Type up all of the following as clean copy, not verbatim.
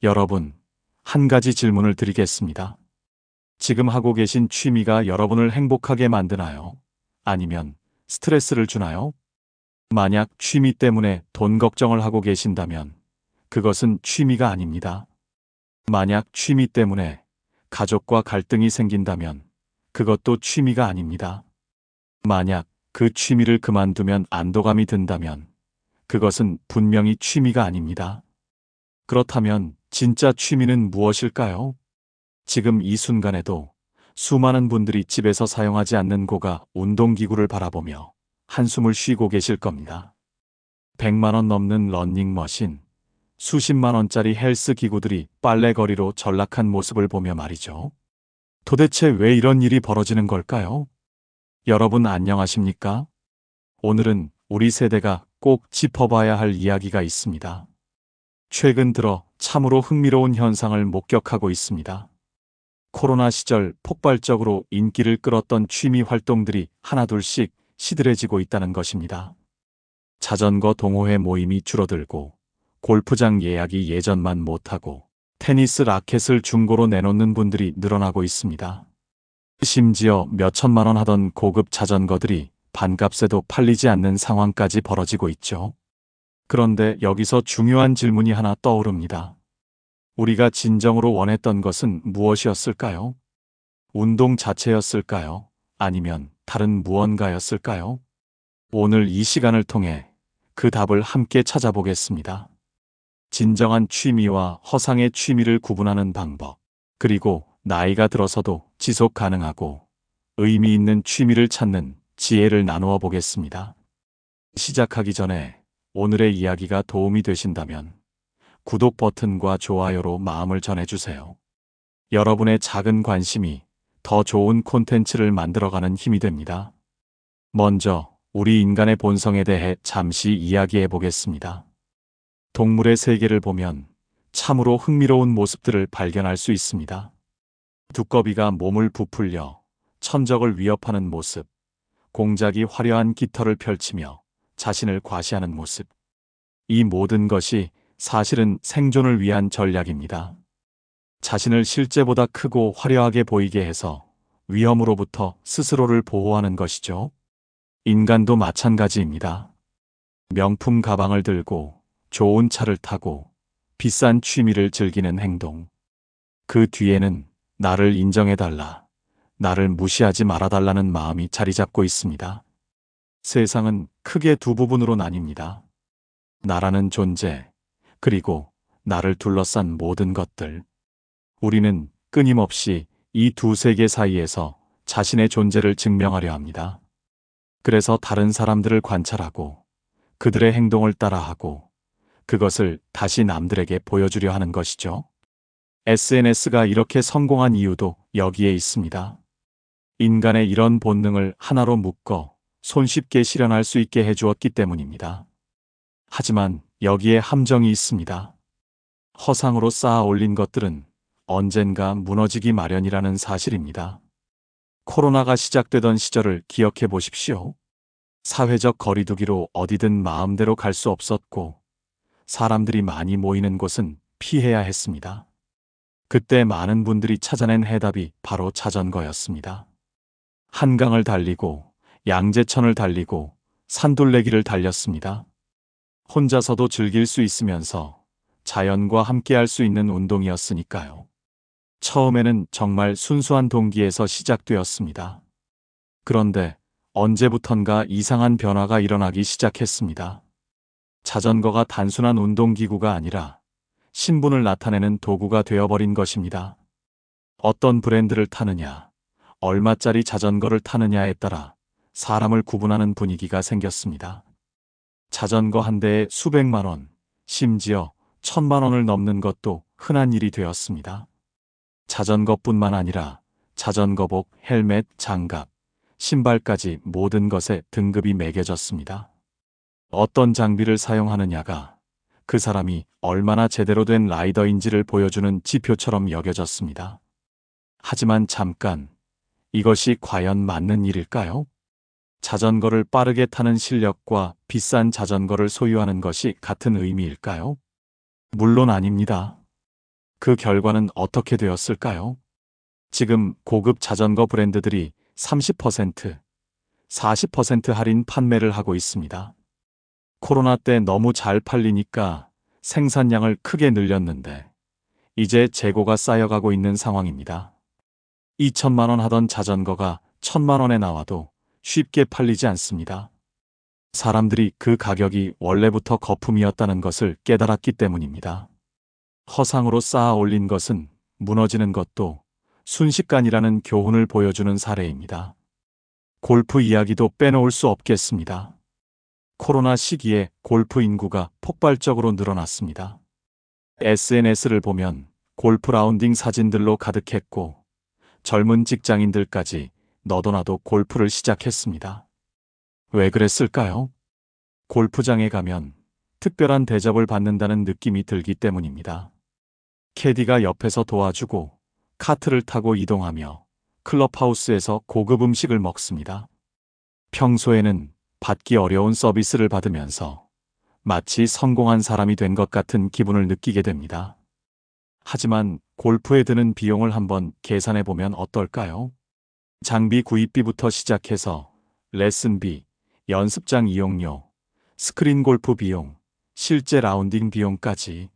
여러분, 한 가지 질문을 드리겠습니다. 지금 하고 계신 취미가 여러분을 행복하게 만드나요? 아니면 스트레스를 주나요? 만약 취미 때문에 돈 걱정을 하고 계신다면 그것은 취미가 아닙니다. 만약 취미 때문에 가족과 갈등이 생긴다면 그것도 취미가 아닙니다. 만약 그 취미를 그만두면 안도감이 든다면 그것은 분명히 취미가 아닙니다. 그렇다면 진짜 취미는 무엇일까요? 지금 이 순간에도 수많은 분들이 집에서 사용하지 않는 고가 운동기구를 바라보며 한숨을 쉬고 계실 겁니다. 100만 원 넘는 러닝머신, 수십만 원짜리 헬스 기구들이 빨래거리로 전락한 모습을 보며 말이죠. 도대체 왜 이런 일이 벌어지는 걸까요? 여러분 안녕하십니까? 오늘은 우리 세대가 꼭 짚어봐야 할 이야기가 있습니다. 최근 들어 참으로 흥미로운 현상을 목격하고 있습니다. 코로나 시절 폭발적으로 인기를 끌었던 취미 활동들이 하나둘씩 시들해지고 있다는 것입니다. 자전거 동호회 모임이 줄어들고 골프장 예약이 예전만 못하고 테니스 라켓을 중고로 내놓는 분들이 늘어나고 있습니다. 심지어 몇 천만 원 하던 고급 자전거들이 반값에도 팔리지 않는 상황까지 벌어지고 있죠. 그런데 여기서 중요한 질문이 하나 떠오릅니다. 우리가 진정으로 원했던 것은 무엇이었을까요? 운동 자체였을까요? 아니면 다른 무언가였을까요? 오늘 이 시간을 통해 그 답을 함께 찾아보겠습니다. 진정한 취미와 허상의 취미를 구분하는 방법, 그리고 나이가 들어서도 지속 가능하고 의미 있는 취미를 찾는 지혜를 나누어 보겠습니다. 시작하기 전에 오늘의 이야기가 도움이 되신다면 구독 버튼과 좋아요로 마음을 전해주세요. 여러분의 작은 관심이 더 좋은 콘텐츠를 만들어가는 힘이 됩니다. 먼저 우리 인간의 본성에 대해 잠시 이야기해 보겠습니다. 동물의 세계를 보면 참으로 흥미로운 모습들을 발견할 수 있습니다. 두꺼비가 몸을 부풀려 천적을 위협하는 모습, 공작이 화려한 깃털을 펼치며 자신을 과시하는 모습. 이 모든 것이 사실은 생존을 위한 전략입니다. 자신을 실제보다 크고 화려하게 보이게 해서 위험으로부터 스스로를 보호하는 것이죠. 인간도 마찬가지입니다. 명품 가방을 들고 좋은 차를 타고 비싼 취미를 즐기는 행동. 그 뒤에는 나를 인정해달라, 나를 무시하지 말아달라는 마음이 자리 잡고 있습니다. 세상은 크게 두 부분으로 나뉩니다. 나라는 존재, 그리고 나를 둘러싼 모든 것들. 우리는 끊임없이 이 두 세계 사이에서 자신의 존재를 증명하려 합니다. 그래서 다른 사람들을 관찰하고 그들의 행동을 따라하고 그것을 다시 남들에게 보여주려 하는 것이죠. SNS가 이렇게 성공한 이유도 여기에 있습니다. 인간의 이런 본능을 하나로 묶어 손쉽게 실현할 수 있게 해주었기 때문입니다. 하지만 여기에 함정이 있습니다. 허상으로 쌓아 올린 것들은 언젠가 무너지기 마련이라는 사실입니다. 코로나가 시작되던 시절을 기억해 보십시오. 사회적 거리두기로 어디든 마음대로 갈 수 없었고 사람들이 많이 모이는 곳은 피해야 했습니다. 그때 많은 분들이 찾아낸 해답이 바로 자전거였습니다. 한강을 달리고 양재천을 달리고 산둘레길을 달렸습니다. 혼자서도 즐길 수 있으면서 자연과 함께할 수 있는 운동이었으니까요. 처음에는 정말 순수한 동기에서 시작되었습니다. 그런데 언제부턴가 이상한 변화가 일어나기 시작했습니다. 자전거가 단순한 운동기구가 아니라 신분을 나타내는 도구가 되어버린 것입니다. 어떤 브랜드를 타느냐, 얼마짜리 자전거를 타느냐에 따라 사람을 구분하는 분위기가 생겼습니다. 자전거 한 대에 수백만 원, 심지어 1,000만 원을 넘는 것도 흔한 일이 되었습니다. 자전거뿐만 아니라 자전거복, 헬멧, 장갑, 신발까지 모든 것에 등급이 매겨졌습니다. 어떤 장비를 사용하느냐가 그 사람이 얼마나 제대로 된 라이더인지를 보여주는 지표처럼 여겨졌습니다. 하지만 잠깐, 이것이 과연 맞는 일일까요? 자전거를 빠르게 타는 실력과 비싼 자전거를 소유하는 것이 같은 의미일까요? 물론 아닙니다. 그 결과는 어떻게 되었을까요? 지금 고급 자전거 브랜드들이 30%, 40% 할인 판매를 하고 있습니다. 코로나 때 너무 잘 팔리니까 생산량을 크게 늘렸는데 이제 재고가 쌓여가고 있는 상황입니다. 2천만 원 하던 자전거가 1,000만 원에 나와도 쉽게 팔리지 않습니다. 사람들이 그 가격이 원래부터 거품이었다는 것을 깨달았기 때문입니다. 허상으로 쌓아 올린 것은 무너지는 것도 순식간이라는 교훈을 보여주는 사례입니다. 골프 이야기도 빼놓을 수 없겠습니다. 코로나 시기에 골프 인구가 폭발적으로 늘어났습니다. SNS를 보면 골프 라운딩 사진들로 가득했고 젊은 직장인들까지 너도나도 골프를 시작했습니다. 왜 그랬을까요? 골프장에 가면 특별한 대접을 받는다는 느낌이 들기 때문입니다. 캐디가 옆에서 도와주고 카트를 타고 이동하며 클럽하우스에서 고급 음식을 먹습니다. 평소에는 받기 어려운 서비스를 받으면서 마치 성공한 사람이 된 것 같은 기분을 느끼게 됩니다. 하지만 골프에 드는 비용을 한번 계산해 보면 어떨까요? 장비 구입비부터 시작해서 레슨비, 연습장 이용료, 스크린 골프 비용, 실제 라운딩 비용까지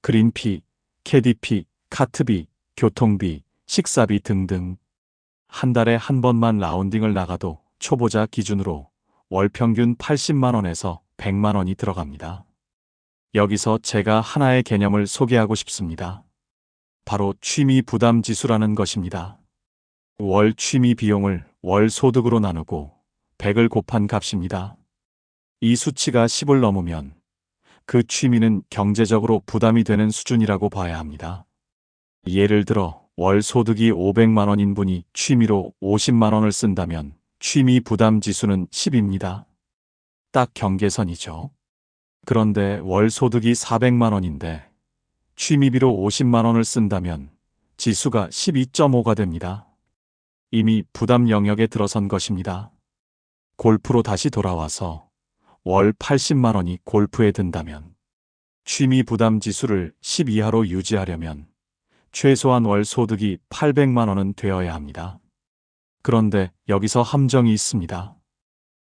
그린피, 캐디피, 카트비, 교통비, 식사비 등등 한 달에 한 번만 라운딩을 나가도 초보자 기준으로 월 평균 80만 원에서 100만 원이 들어갑니다. 여기서 제가 하나의 개념을 소개하고 싶습니다. 바로 취미 부담 지수라는 것입니다. 월 취미 비용을 월 소득으로 나누고 100을 곱한 값입니다. 이 수치가 10을 넘으면 그 취미는 경제적으로 부담이 되는 수준이라고 봐야 합니다. 예를 들어 월 소득이 500만 원인 분이 취미로 50만 원을 쓴다면 취미 부담 지수는 10입니다. 딱 경계선이죠. 그런데 월 소득이 400만 원인데 취미비로 50만 원을 쓴다면 지수가 12.5가 됩니다. 이미 부담 영역에 들어선 것입니다. 골프로 다시 돌아와서 월 80만 원이 골프에 든다면 취미 부담 지수를 10 이하로 유지하려면 최소한 월 소득이 800만 원은 되어야 합니다. 그런데 여기서 함정이 있습니다.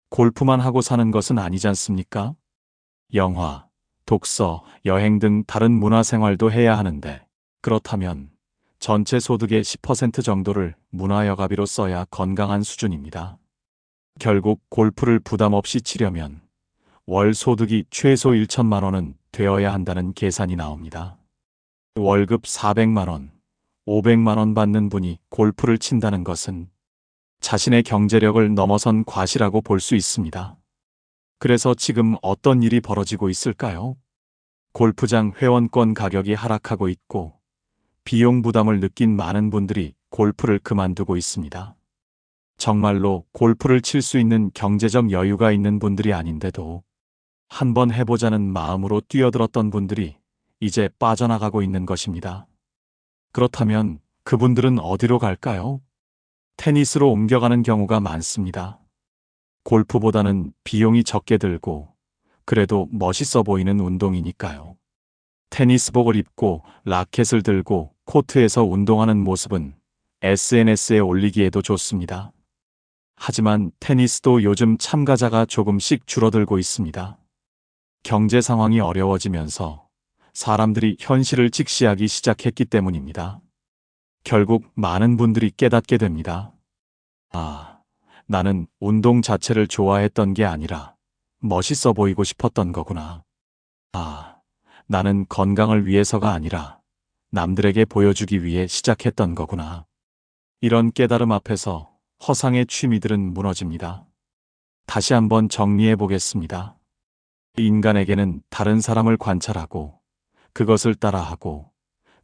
골프만 하고 사는 것은 아니지 않습니까? 영화, 독서, 여행 등 다른 문화생활도 해야 하는데 그렇다면 전체 소득의 10% 정도를 문화여가비로 써야 건강한 수준입니다. 결국 골프를 부담 없이 치려면 월 소득이 최소 1천만 원은 되어야 한다는 계산이 나옵니다. 월급 400만 원, 500만 원 받는 분이 골프를 친다는 것은 자신의 경제력을 넘어선 과시라고 볼 수 있습니다. 그래서 지금 어떤 일이 벌어지고 있을까요? 골프장 회원권 가격이 하락하고 있고 비용 부담을 느낀 많은 분들이 골프를 그만두고 있습니다. 정말로 골프를 칠 수 있는 경제적 여유가 있는 분들이 아닌데도 한번 해보자는 마음으로 뛰어들었던 분들이 이제 빠져나가고 있는 것입니다. 그렇다면 그분들은 어디로 갈까요? 테니스로 옮겨가는 경우가 많습니다. 골프보다는 비용이 적게 들고 그래도 멋있어 보이는 운동이니까요. 테니스복을 입고 라켓을 들고 코트에서 운동하는 모습은 SNS에 올리기에도 좋습니다. 하지만 테니스도 요즘 참가자가 조금씩 줄어들고 있습니다. 경제 상황이 어려워지면서 사람들이 현실을 직시하기 시작했기 때문입니다. 결국 많은 분들이 깨닫게 됩니다. 나는 운동 자체를 좋아했던 게 아니라 멋있어 보이고 싶었던 거구나. 나는 건강을 위해서가 아니라 남들에게 보여주기 위해 시작했던 거구나. 이런 깨달음 앞에서 허상의 취미들은 무너집니다. 다시 한번 정리해 보겠습니다. 인간에게는 다른 사람을 관찰하고 그것을 따라하고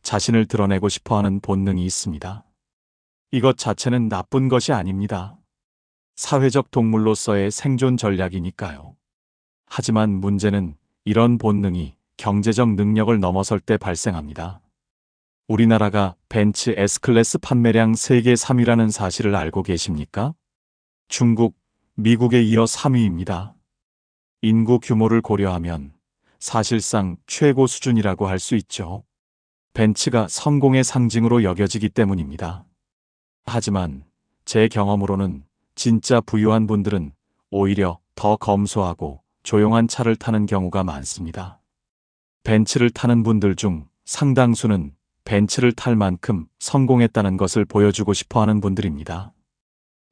자신을 드러내고 싶어하는 본능이 있습니다. 이것 자체는 나쁜 것이 아닙니다. 사회적 동물로서의 생존 전략이니까요. 하지만 문제는 이런 본능이 경제적 능력을 넘어설 때 발생합니다. 우리나라가 벤츠 S클래스 판매량 세계 3위라는 사실을 알고 계십니까? 중국, 미국에 이어 3위입니다. 인구 규모를 고려하면 사실상 최고 수준이라고 할 수 있죠. 벤츠가 성공의 상징으로 여겨지기 때문입니다. 하지만 제 경험으로는 진짜 부유한 분들은 오히려 더 검소하고 조용한 차를 타는 경우가 많습니다. 벤츠를 타는 분들 중 상당수는 벤츠를 탈 만큼 성공했다는 것을 보여주고 싶어 하는 분들입니다.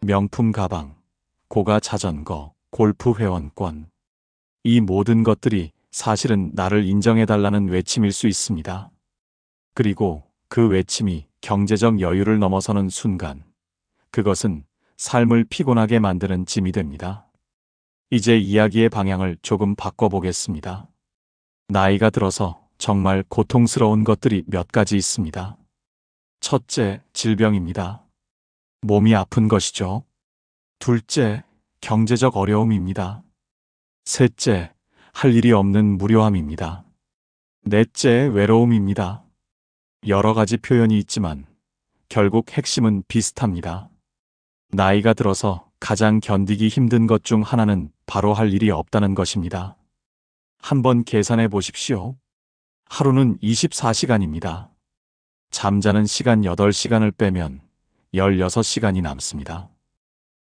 명품 가방, 고가 자전거, 골프 회원권. 이 모든 것들이 사실은 나를 인정해달라는 외침일 수 있습니다. 그리고 그 외침이 경제적 여유를 넘어서는 순간, 그것은 삶을 피곤하게 만드는 짐이 됩니다. 이제 이야기의 방향을 조금 바꿔보겠습니다. 나이가 들어서 정말 고통스러운 것들이 몇 가지 있습니다. 첫째, 질병입니다. 몸이 아픈 것이죠. 둘째, 경제적 어려움입니다. 셋째, 할 일이 없는 무료함입니다. 넷째, 외로움입니다. 여러 가지 표현이 있지만 결국 핵심은 비슷합니다. 나이가 들어서 가장 견디기 힘든 것 중 하나는 바로 할 일이 없다는 것입니다. 한번 계산해 보십시오. 하루는 24시간입니다. 잠자는 시간 8시간을 빼면 16시간이 남습니다.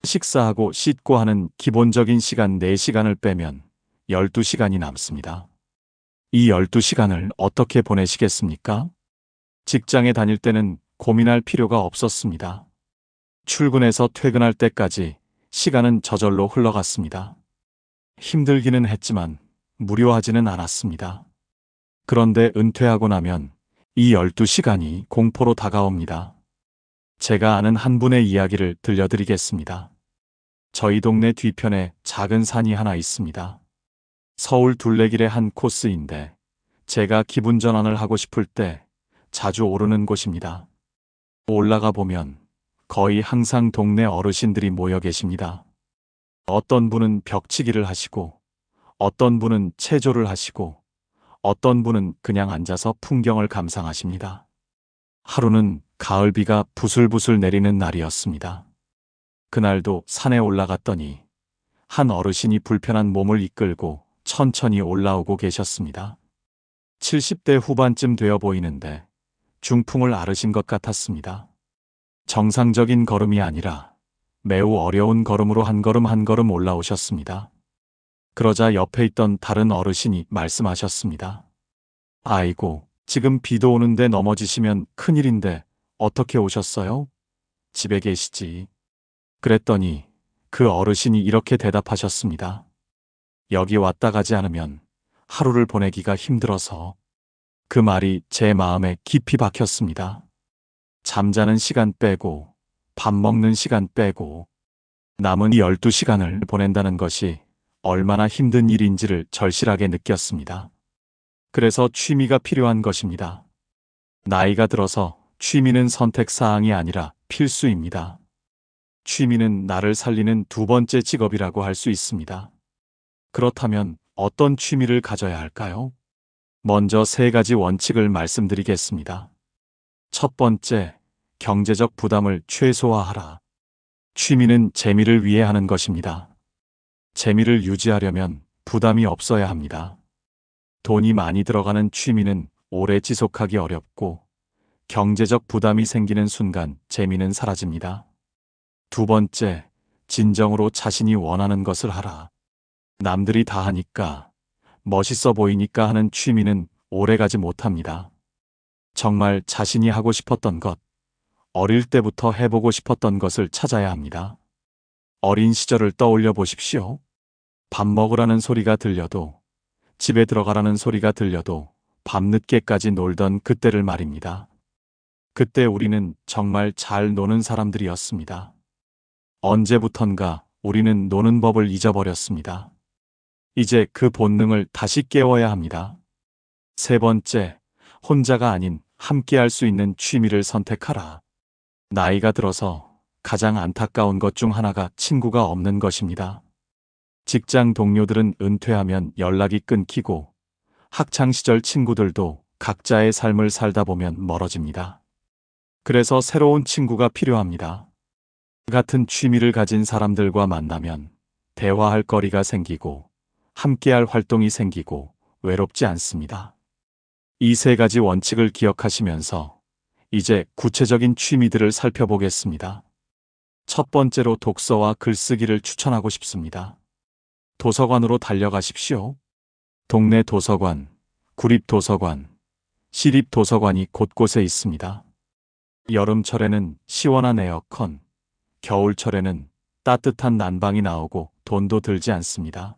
식사하고 씻고 하는 기본적인 시간 4시간을 빼면 12시간이 남습니다. 이 12시간을 어떻게 보내시겠습니까? 직장에 다닐 때는 고민할 필요가 없었습니다. 출근해서 퇴근할 때까지 시간은 저절로 흘러갔습니다. 힘들기는 했지만 무료하지는 않았습니다. 그런데 은퇴하고 나면 이 12시간이 공포로 다가옵니다. 제가 아는 한 분의 이야기를 들려드리겠습니다. 저희 동네 뒤편에 작은 산이 하나 있습니다. 서울 둘레길의 한 코스인데 제가 기분 전환을 하고 싶을 때 자주 오르는 곳입니다. 올라가 보면 거의 항상 동네 어르신들이 모여 계십니다. 어떤 분은 벽치기를 하시고, 어떤 분은 체조를 하시고, 어떤 분은 그냥 앉아서 풍경을 감상하십니다. 하루는 가을비가 부슬부슬 내리는 날이었습니다. 그날도 산에 올라갔더니 한 어르신이 불편한 몸을 이끌고 천천히 올라오고 계셨습니다. 70대 후반쯤 되어 보이는데 중풍을 앓으신 것 같았습니다. 정상적인 걸음이 아니라 매우 어려운 걸음으로 한 걸음 한 걸음 올라오셨습니다. 그러자 옆에 있던 다른 어르신이 말씀하셨습니다. 아이고, 지금 비도 오는데 넘어지시면 큰일인데 어떻게 오셨어요? 집에 계시지. 그랬더니 그 어르신이 이렇게 대답하셨습니다. 여기 왔다 가지 않으면 하루를 보내기가 힘들어서. 그 말이 제 마음에 깊이 박혔습니다. 잠자는 시간 빼고, 밥 먹는 시간 빼고, 남은 12시간을 보낸다는 것이 얼마나 힘든 일인지를 절실하게 느꼈습니다. 그래서 취미가 필요한 것입니다. 나이가 들어서 취미는 선택사항이 아니라 필수입니다. 취미는 나를 살리는 두 번째 직업이라고 할 수 있습니다. 그렇다면 어떤 취미를 가져야 할까요? 먼저 3가지 원칙을 말씀드리겠습니다. 첫 번째, 경제적 부담을 최소화하라. 취미는 재미를 위해 하는 것입니다. 재미를 유지하려면 부담이 없어야 합니다. 돈이 많이 들어가는 취미는 오래 지속하기 어렵고 경제적 부담이 생기는 순간 재미는 사라집니다. 두 번째, 진정으로 자신이 원하는 것을 하라. 남들이 다 하니까, 멋있어 보이니까 하는 취미는 오래가지 못합니다. 정말 자신이 하고 싶었던 것, 어릴 때부터 해보고 싶었던 것을 찾아야 합니다. 어린 시절을 떠올려 보십시오. 밥 먹으라는 소리가 들려도, 집에 들어가라는 소리가 들려도 밤늦게까지 놀던 그때를 말입니다. 그때 우리는 정말 잘 노는 사람들이었습니다. 언제부턴가 우리는 노는 법을 잊어버렸습니다. 이제 그 본능을 다시 깨워야 합니다. 세 번째, 혼자가 아닌 함께 할 수 있는 취미를 선택하라. 나이가 들어서 가장 안타까운 것 중 하나가 친구가 없는 것입니다. 직장 동료들은 은퇴하면 연락이 끊기고 학창시절 친구들도 각자의 삶을 살다 보면 멀어집니다. 그래서 새로운 친구가 필요합니다. 같은 취미를 가진 사람들과 만나면 대화할 거리가 생기고 함께할 활동이 생기고 외롭지 않습니다. 이 세 가지 원칙을 기억하시면서 이제 구체적인 취미들을 살펴보겠습니다. 첫 번째로 독서와 글쓰기를 추천하고 싶습니다. 도서관으로 달려가십시오. 동네 도서관, 구립도서관, 시립도서관이 곳곳에 있습니다. 여름철에는 시원한 에어컨, 겨울철에는 따뜻한 난방이 나오고 돈도 들지 않습니다.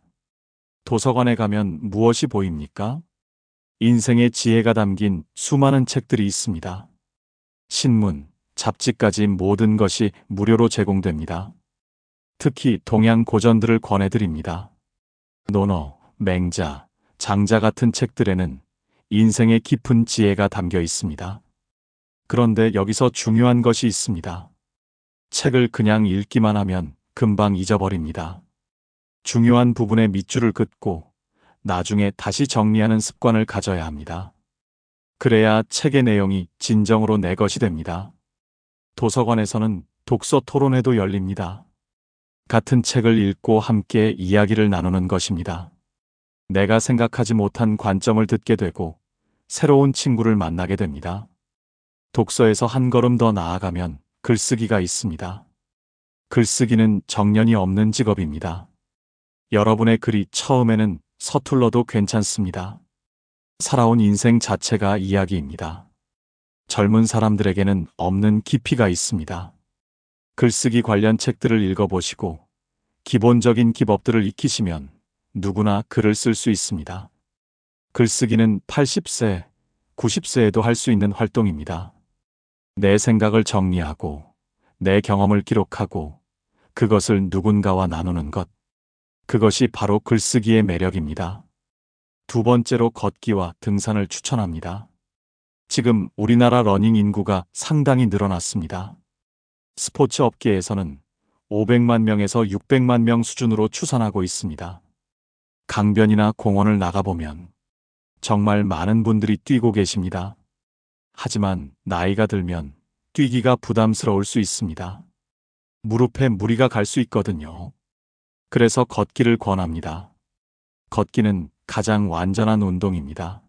도서관에 가면 무엇이 보입니까? 인생의 지혜가 담긴 수많은 책들이 있습니다. 신문, 잡지까지 모든 것이 무료로 제공됩니다. 특히 동양 고전들을 권해드립니다. 논어, 맹자, 장자 같은 책들에는 인생의 깊은 지혜가 담겨 있습니다. 그런데 여기서 중요한 것이 있습니다. 책을 그냥 읽기만 하면 금방 잊어버립니다. 중요한 부분에 밑줄을 긋고 나중에 다시 정리하는 습관을 가져야 합니다. 그래야 책의 내용이 진정으로 내 것이 됩니다. 도서관에서는 독서 토론회도 열립니다. 같은 책을 읽고 함께 이야기를 나누는 것입니다. 내가 생각하지 못한 관점을 듣게 되고 새로운 친구를 만나게 됩니다. 독서에서 한 걸음 더 나아가면 글쓰기가 있습니다. 글쓰기는 정년이 없는 직업입니다. 여러분의 글이 처음에는 서툴러도 괜찮습니다. 살아온 인생 자체가 이야기입니다. 젊은 사람들에게는 없는 깊이가 있습니다. 글쓰기 관련 책들을 읽어보시고 기본적인 기법들을 익히시면 누구나 글을 쓸 수 있습니다. 글쓰기는 80세, 90세에도 할 수 있는 활동입니다. 내 생각을 정리하고 내 경험을 기록하고 그것을 누군가와 나누는 것. 그것이 바로 글쓰기의 매력입니다. 두 번째로 걷기와 등산을 추천합니다. 지금 우리나라 러닝 인구가 상당히 늘어났습니다. 스포츠 업계에서는 500만 명에서 600만 명 수준으로 추산하고 있습니다. 강변이나 공원을 나가보면 정말 많은 분들이 뛰고 계십니다. 하지만 나이가 들면 뛰기가 부담스러울 수 있습니다. 무릎에 무리가 갈 수 있거든요. 그래서 걷기를 권합니다. 걷기는 가장 완전한 운동입니다.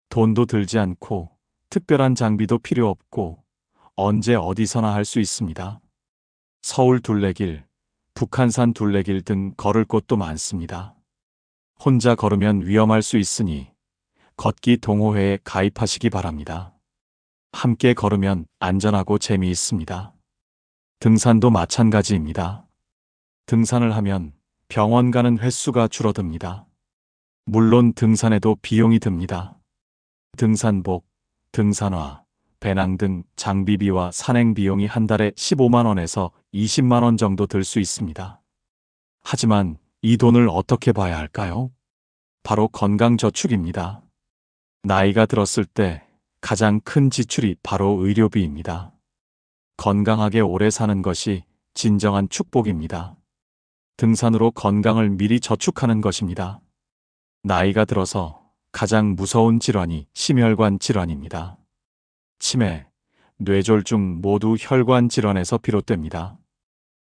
돈도 들지 않고 특별한 장비도 필요 없고 언제 어디서나 할 수 있습니다. 서울 둘레길, 북한산 둘레길 등 걸을 곳도 많습니다. 혼자 걸으면 위험할 수 있으니 걷기 동호회에 가입하시기 바랍니다. 함께 걸으면 안전하고 재미있습니다. 등산도 마찬가지입니다. 등산을 하면 병원 가는 횟수가 줄어듭니다. 물론 등산에도 비용이 듭니다. 등산복, 등산화, 배낭 등 장비비와 산행 비용이 한 달에 15만 원에서 20만 원 정도 들 수 있습니다. 하지만 이 돈을 어떻게 봐야 할까요? 바로 건강저축입니다. 나이가 들었을 때 가장 큰 지출이 바로 의료비입니다. 건강하게 오래 사는 것이 진정한 축복입니다. 등산으로 건강을 미리 저축하는 것입니다. 나이가 들어서 가장 무서운 질환이 심혈관 질환입니다. 치매, 뇌졸중 모두 혈관 질환에서 비롯됩니다.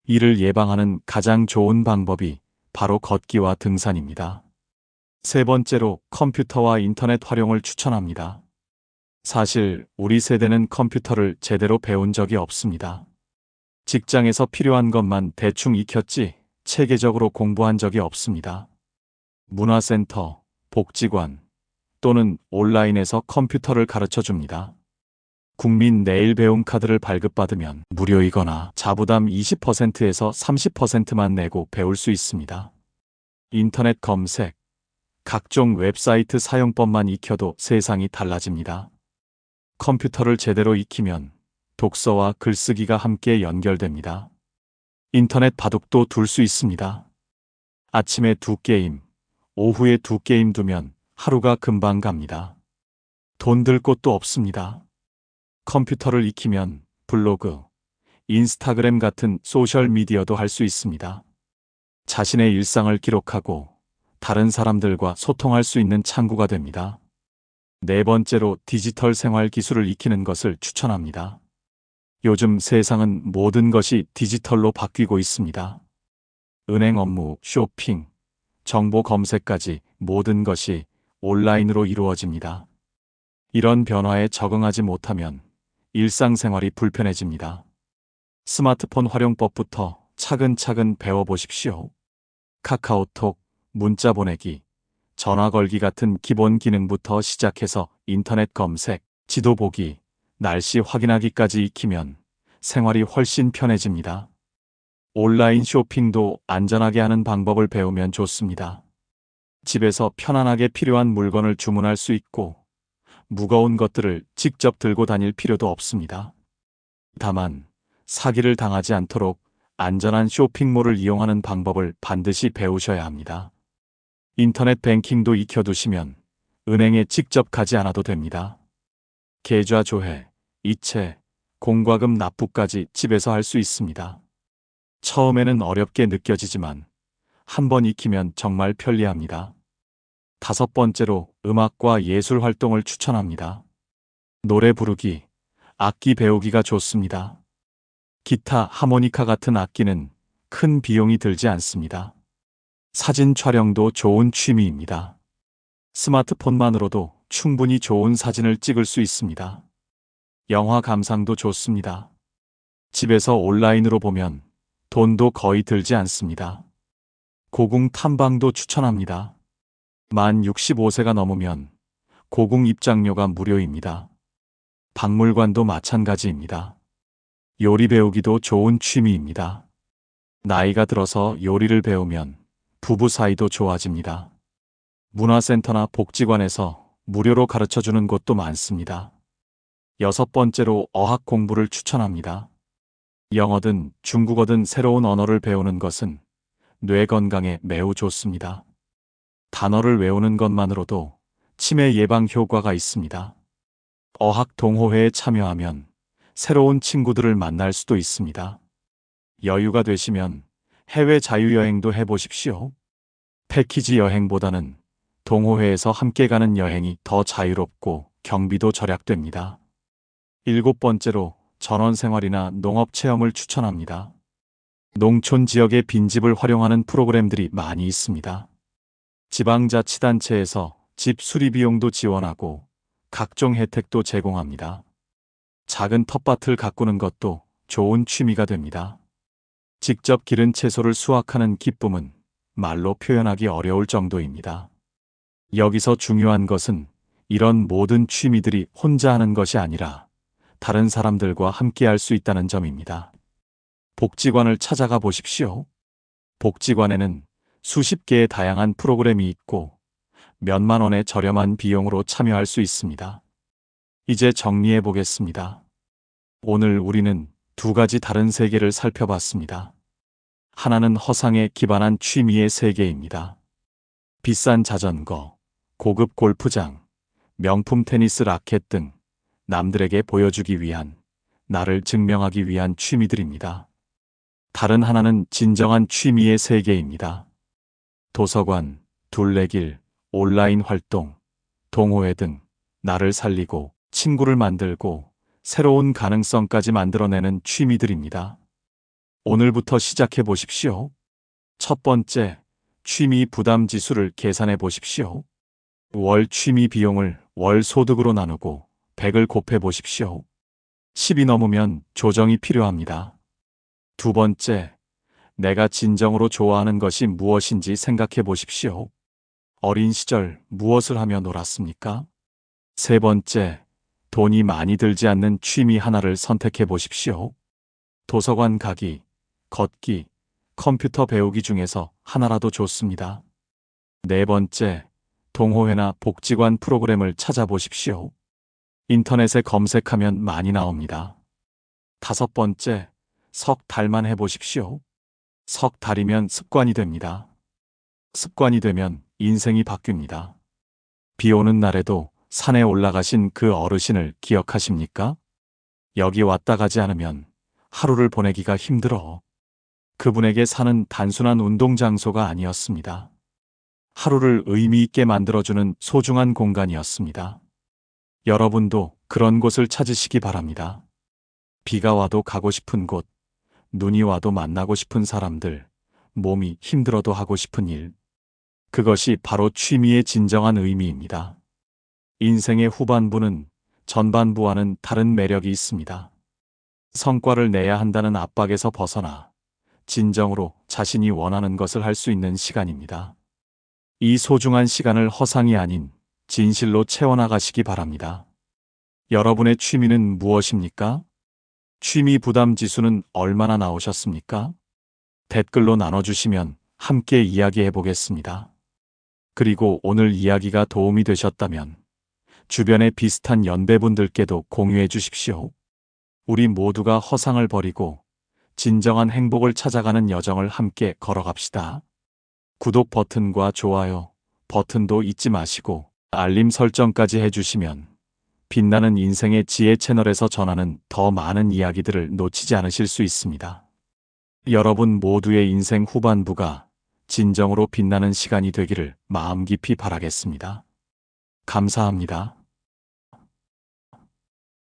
이를 예방하는 가장 좋은 방법이 바로 걷기와 등산입니다. 세 번째로 컴퓨터와 인터넷 활용을 추천합니다. 사실 우리 세대는 컴퓨터를 제대로 배운 적이 없습니다. 직장에서 필요한 것만 대충 익혔지 체계적으로 공부한 적이 없습니다. 문화센터, 복지관 또는 온라인에서 컴퓨터를 가르쳐 줍니다. 국민 내일 배움 카드를 발급받으면 무료이거나 자부담 20%에서 30%만 내고 배울 수 있습니다. 인터넷 검색, 각종 웹사이트 사용법만 익혀도 세상이 달라집니다. 컴퓨터를 제대로 익히면 독서와 글쓰기가 함께 연결됩니다. 인터넷 바둑도 둘 수 있습니다. 아침에 2게임, 오후에 2게임 두면 하루가 금방 갑니다. 돈 들 곳도 없습니다. 컴퓨터를 익히면 블로그, 인스타그램 같은 소셜미디어도 할 수 있습니다. 자신의 일상을 기록하고 다른 사람들과 소통할 수 있는 창구가 됩니다. 네 번째로 디지털 생활 기술을 익히는 것을 추천합니다. 요즘 세상은 모든 것이 디지털로 바뀌고 있습니다. 은행 업무, 쇼핑, 정보 검색까지 모든 것이 온라인으로 이루어집니다. 이런 변화에 적응하지 못하면 일상생활이 불편해집니다. 스마트폰 활용법부터 차근차근 배워보십시오. 카카오톡, 문자 보내기, 전화 걸기 같은 기본 기능부터 시작해서 인터넷 검색, 지도 보기, 날씨 확인하기까지 익히면 생활이 훨씬 편해집니다. 온라인 쇼핑도 안전하게 하는 방법을 배우면 좋습니다. 집에서 편안하게 필요한 물건을 주문할 수 있고 무거운 것들을 직접 들고 다닐 필요도 없습니다. 다만 사기를 당하지 않도록 안전한 쇼핑몰을 이용하는 방법을 반드시 배우셔야 합니다. 인터넷 뱅킹도 익혀두시면 은행에 직접 가지 않아도 됩니다. 계좌 조회, 이체, 공과금 납부까지 집에서 할 수 있습니다. 처음에는 어렵게 느껴지지만 한번 익히면 정말 편리합니다. 5번째로 음악과 예술 활동을 추천합니다. 노래 부르기, 악기 배우기가 좋습니다. 기타, 하모니카 같은 악기는 큰 비용이 들지 않습니다. 사진 촬영도 좋은 취미입니다. 스마트폰만으로도 충분히 좋은 사진을 찍을 수 있습니다. 영화 감상도 좋습니다. 집에서 온라인으로 보면 돈도 거의 들지 않습니다. 고궁 탐방도 추천합니다. 만 65세가 넘으면 고궁 입장료가 무료입니다. 박물관도 마찬가지입니다. 요리 배우기도 좋은 취미입니다. 나이가 들어서 요리를 배우면 부부 사이도 좋아집니다. 문화센터나 복지관에서 무료로 가르쳐주는 곳도 많습니다. 6번째로 어학 공부를 추천합니다. 영어든 중국어든 새로운 언어를 배우는 것은 뇌 건강에 매우 좋습니다. 단어를 외우는 것만으로도 치매 예방 효과가 있습니다. 어학 동호회에 참여하면 새로운 친구들을 만날 수도 있습니다. 여유가 되시면 해외 자유여행도 해보십시오. 패키지 여행보다는 동호회에서 함께 가는 여행이 더 자유롭고 경비도 절약됩니다. 7번째로 전원생활이나 농업체험을 추천합니다. 농촌 지역의 빈집을 활용하는 프로그램들이 많이 있습니다. 지방자치단체에서 집 수리 비용도 지원하고 각종 혜택도 제공합니다. 작은 텃밭을 가꾸는 것도 좋은 취미가 됩니다. 직접 기른 채소를 수확하는 기쁨은 말로 표현하기 어려울 정도입니다. 여기서 중요한 것은 이런 모든 취미들이 혼자 하는 것이 아니라 다른 사람들과 함께 할 수 있다는 점입니다. 복지관을 찾아가 보십시오. 복지관에는 수십 개의 다양한 프로그램이 있고 몇만 원의 저렴한 비용으로 참여할 수 있습니다. 이제 정리해 보겠습니다. 오늘 우리는 2가지 다른 세계를 살펴봤습니다. 하나는 허상에 기반한 취미의 세계입니다. 비싼 자전거, 고급 골프장, 명품 테니스 라켓 등 남들에게 보여주기 위한, 나를 증명하기 위한 취미들입니다. 다른 하나는 진정한 취미의 세계입니다. 도서관, 둘레길, 온라인 활동, 동호회 등 나를 살리고 친구를 만들고 새로운 가능성까지 만들어내는 취미들입니다. 오늘부터 시작해 보십시오. 첫 번째, 취미 부담 지수를 계산해 보십시오. 월 취미 비용을 월 소득으로 나누고 100을 곱해 보십시오. 10이 넘으면 조정이 필요합니다. 두 번째, 내가 진정으로 좋아하는 것이 무엇인지 생각해 보십시오. 어린 시절 무엇을 하며 놀았습니까? 세 번째, 돈이 많이 들지 않는 취미 하나를 선택해 보십시오. 도서관 가기, 걷기, 컴퓨터 배우기 중에서 하나라도 좋습니다. 네 번째, 동호회나 복지관 프로그램을 찾아보십시오. 인터넷에 검색하면 많이 나옵니다. 5번째, 석 달만 해보십시오. 석 달이면 습관이 됩니다. 습관이 되면 인생이 바뀝니다. 비 오는 날에도 산에 올라가신 그 어르신을 기억하십니까? 여기 왔다 가지 않으면 하루를 보내기가 힘들어. 그분에게 산은 단순한 운동 장소가 아니었습니다. 하루를 의미 있게 만들어주는 소중한 공간이었습니다. 여러분도 그런 곳을 찾으시기 바랍니다. 비가 와도 가고 싶은 곳, 눈이 와도 만나고 싶은 사람들, 몸이 힘들어도 하고 싶은 일. 그것이 바로 취미의 진정한 의미입니다. 인생의 후반부는 전반부와는 다른 매력이 있습니다. 성과를 내야 한다는 압박에서 벗어나 진정으로 자신이 원하는 것을 할 수 있는 시간입니다. 이 소중한 시간을 허상이 아닌 진실로 채워나가시기 바랍니다. 여러분의 취미는 무엇입니까? 취미 부담 지수는 얼마나 나오셨습니까? 댓글로 나눠주시면 함께 이야기해 보겠습니다. 그리고 오늘 이야기가 도움이 되셨다면 주변의 비슷한 연배분들께도 공유해 주십시오. 우리 모두가 허상을 버리고 진정한 행복을 찾아가는 여정을 함께 걸어갑시다. 구독 버튼과 좋아요 버튼도 잊지 마시고 알림 설정까지 해주시면 빛나는 인생의 지혜 채널에서 전하는 더 많은 이야기들을 놓치지 않으실 수 있습니다. 여러분 모두의 인생 후반부가 진정으로 빛나는 시간이 되기를 마음 깊이 바라겠습니다. 감사합니다.